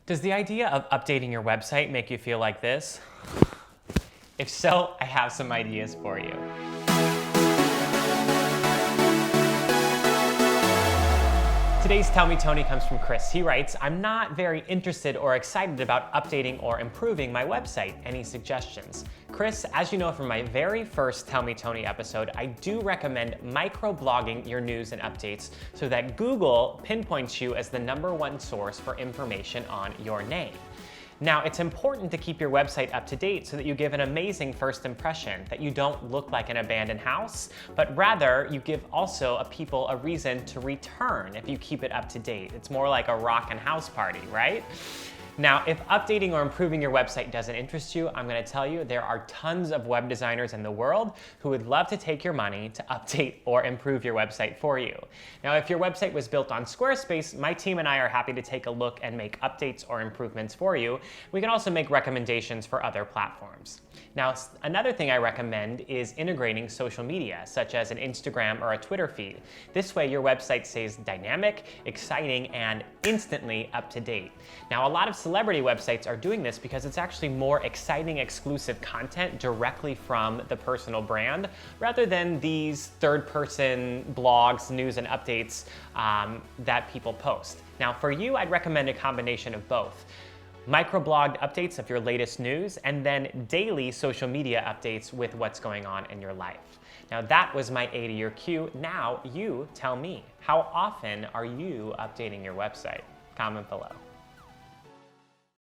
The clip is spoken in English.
Does the idea of updating your website make you feel like this? If so, I have some ideas for you. Today's Tell Me Tony comes from Chris. He writes, I'm not very interested or excited about updating or improving my website. Any suggestions? Chris, as you know from my very first Tell Me Tony episode, I do recommend microblogging your news and updates so that Google pinpoints you as the #1 source for information on your name. Now, it's important to keep your website up to date so that you give an amazing first impression, that you don't look like an abandoned house, but rather you give also people a reason to return if you keep it up to date. It's more like a rockin' house party, right? Now, if updating or improving your website doesn't interest you, I'm going to tell you there are tons of web designers in the world who would love to take your money to update or improve your website for you. Now, if your website was built on Squarespace, my team and I are happy to take a look and make updates or improvements for you. We can also make recommendations for other platforms. Now, another thing I recommend is integrating social media, such as an Instagram or a Twitter feed. This way, your website stays dynamic, exciting, and instantly up to date. Now, a lot of celebrity websites are doing this because it's actually more exciting, exclusive content directly from the personal brand, rather than these third-person blogs, news, and updates that people post. Now, for you, I'd recommend a combination of both. Microblogged updates of your latest news, and then daily social media updates with what's going on in your life. Now that was my A to your Q. Now you tell me, how often are you updating your website? Comment below.